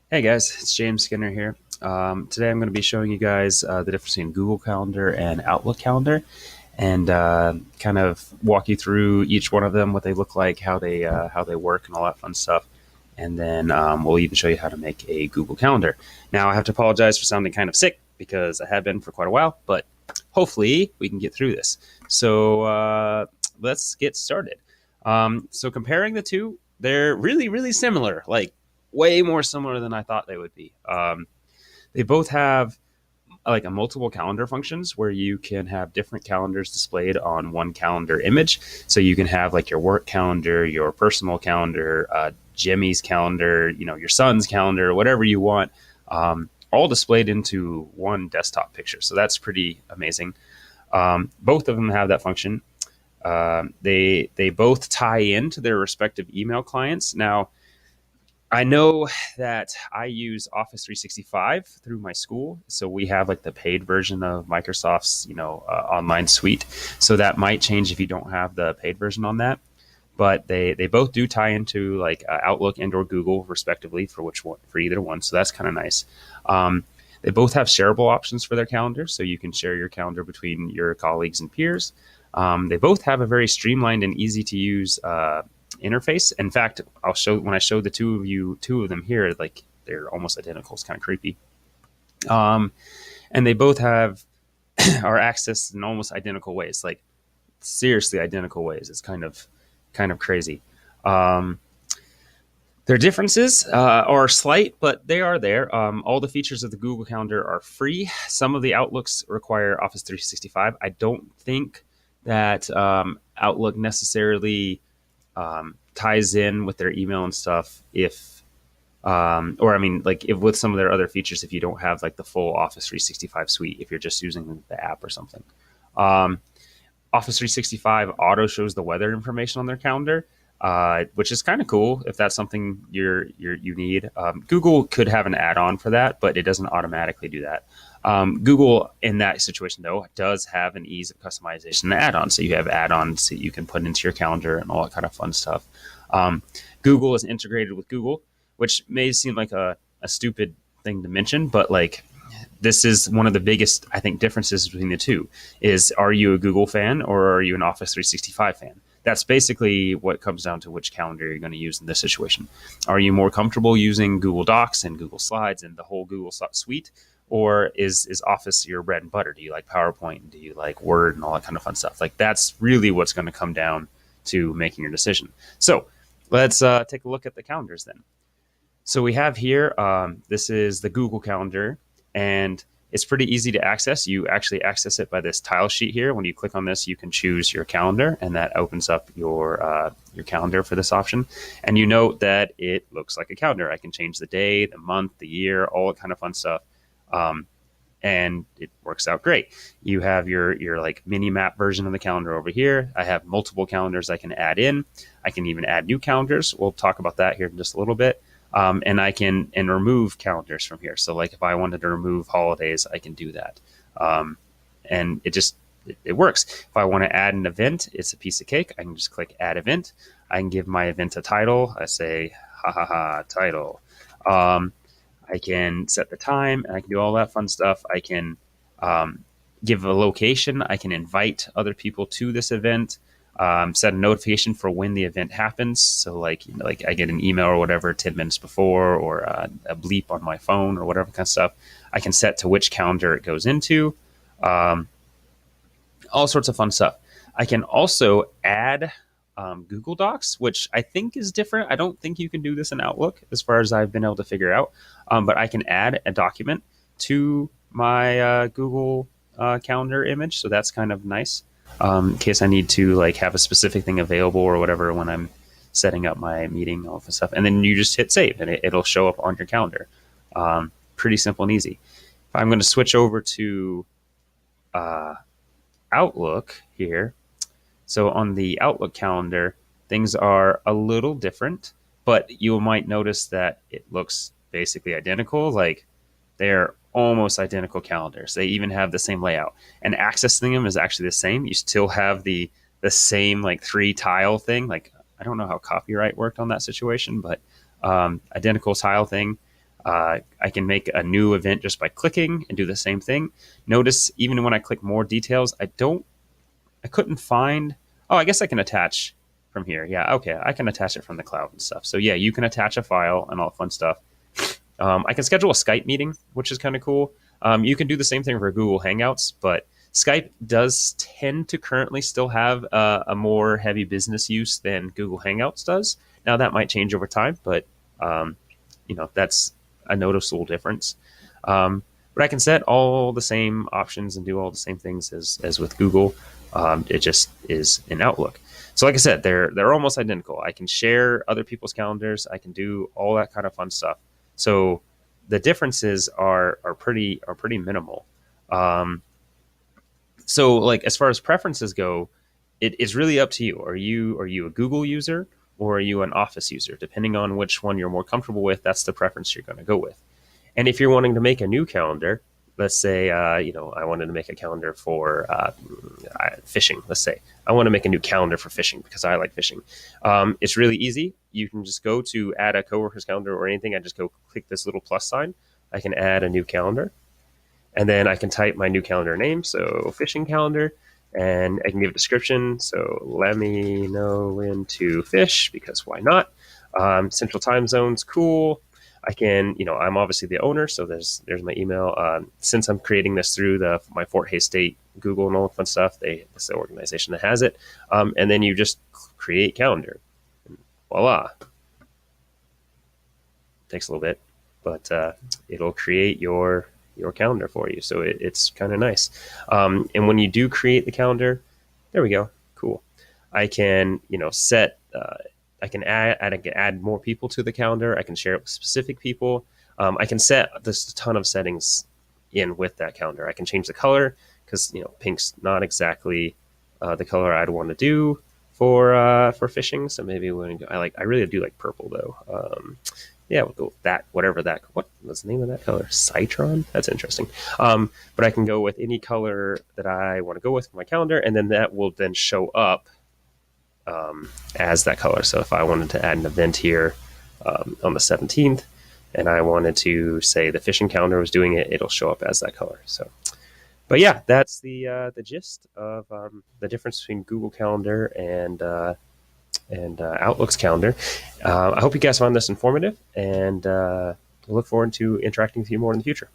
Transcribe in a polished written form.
Hey guys, it's James Skinner here. Today I'm going to be showing you guys the difference between Google Calendar and Outlook Calendar, and kind of walk you through each one of them, what they look like, how they work, and all that fun stuff. And then we'll even show you how to make a Google Calendar. Now I have to apologize for sounding kind of sick because I have been for quite a while, but hopefully we can get through this. So let's get started. So comparing the two, they're really, really similar. Like way more similar than I thought they would be. They both have like a multiple calendar functions where you can have different calendars displayed on one calendar image. So you can have like your work calendar, your personal calendar, Jimmy's calendar, your son's calendar, whatever you want, all displayed into one desktop picture. So that's pretty amazing. Both of them have that function. They both tie into their respective email clients. Now, I know that I use Office 365 through my school, so we have like the paid version of Microsoft's, online suite. So that might change if you don't have the paid version on that. But they both do tie into like Outlook and or Google respectively for which one for either one. So that's kind of nice. They both have shareable options for their calendar, so you can share your calendar between your colleagues and peers. They both have a very streamlined and easy to use interface. In fact, I'll show when I show the two of them here, like they're almost identical. It's kind of creepy. Um, and they both have are accessed in almost identical ways, like seriously identical ways. It's kind of crazy. Um, their differences are slight, but they are there. All the features of the Google Calendar are free. Some of the Outlooks require Office 365. I don't think that Outlook necessarily ties in with their email and stuff if or I mean like if with some of their other features if you don't have like the full Office 365 suite, if you're just using the app or something. um, Office 365 auto shows the weather information on their calendar, which is kind of cool if that's something you need. Google could have an add-on for that, but it doesn't automatically do that. Google, in that situation, though, does have an ease of customization add-on. So you have add-ons that you can put into your calendar and all that kind of fun stuff. Um, Google is integrated with Google, which may seem like a stupid thing to mention, but like this is one of the biggest, I think, differences between the two is, are you a Google fan or are you an Office 365 fan? That's basically what comes down to which calendar you're going to use in this situation. Are you more comfortable using Google Docs and Google Slides and the whole Google suite? Or is Office your bread and butter? Do you like PowerPoint? Do you like Word and all that kind of fun stuff? Like that's really what's going to come down to making your decision. So let's take a look at the calendars then. So we have here, this is the Google Calendar, and it's pretty easy to access. You actually access it by this tile sheet here. When you click on this, you can choose your calendar, and that opens up your calendar for this option. And you note that it looks like a calendar. I can change the day, the month, the year, all that kind of fun stuff. Um, and it works out great. You have your like mini map version of the calendar over here. I have multiple calendars I can add in. I can even add new calendars. We'll talk about that here in just a little bit. And I can remove calendars from here. So like if I wanted to remove holidays, I can do that. Um, and it works. If I want to add an event, it's a piece of cake. I can just click add event. I can give my event a title. I say ha ha ha title. Um, I can set the time and I can do all that fun stuff. I can give a location. I can invite other people to this event. Set a notification for when the event happens. So like I get an email or whatever 10 minutes before, or a bleep on my phone or whatever kind of stuff. I can set to which calendar it goes into. Um, all sorts of fun stuff. I can also add Google Docs, which I think is different. I don't think you can do this in Outlook as far as I've been able to figure out. But I can add a document to my Google Calendar image. So that's kind of nice, in case I need to like have a specific thing available or whatever when I'm setting up my meeting, all this stuff. And then you just hit save and it'll show up on your calendar. Pretty simple and easy. If I'm going to switch over to uh, Outlook here, so on the Outlook calendar, things are a little different, but you might notice that it looks basically identical. Like they're almost identical calendars. They even have the same layout, and accessing them is actually the same. You still have the same like three tile thing. Like I don't know how copyright worked on that situation, but identical tile thing. I can make a new event just by clicking and do the same thing. Notice even when I click more details, I couldn't find. Oh, I guess I can attach from here. Yeah, okay, I can attach it from the cloud and stuff. So yeah, you can attach a file and all fun stuff. I can schedule a Skype meeting, which is kind of cool. You can do the same thing for Google Hangouts, but Skype does tend to currently still have a more heavy business use than Google Hangouts does. Now that might change over time, but that's a noticeable difference. But I can set all the same options and do all the same things as with Google. It just is in Outlook. So like I said, they're almost identical. I can share other people's calendars. I can do all that kind of fun stuff. So the differences are pretty minimal. Um, so like as far as preferences go, it is really up to you. Are you a Google user or are you an Office user? Depending on which one you're more comfortable with, that's the preference you're going to go with. And if you're wanting to make a new calendar, let's say, I wanted to make a calendar for fishing. Let's say I want to make a new calendar for fishing because I like fishing. It's really easy. You can just go to add a coworker's calendar or anything. I just go click this little plus sign. I can add a new calendar, and then I can type my new calendar name. So fishing calendar, and I can give a description. So let me know when to fish because why not? Central time zones, cool. I can, I'm obviously the owner, so there's my email. Since I'm creating this through my Fort Hays State Google and all the fun stuff, it's the organization that has it. And then you just create calendar. And voila. Takes a little bit, but it'll create your calendar for you. So it's kind of nice. And when you do create the calendar, there we go. Cool. I can, set. I can add more people to the calendar. I can share it with specific people. I can set this ton of settings in with that calendar. I can change the color because pink's not exactly the color I'd want to do for fishing. So maybe I really do like purple though. Yeah, we'll go with that. Whatever that. What was the name of that color? Citron. That's interesting. But I can go with any color that I want to go with for my calendar, and then that will then show up as that color. So if I wanted to add an event here on the 17th, and I wanted to say the fishing calendar was doing it, it'll show up as that color. So, but yeah, that's the gist of the difference between Google Calendar and Outlook's calendar. I hope you guys found this informative, and look forward to interacting with you more in the future.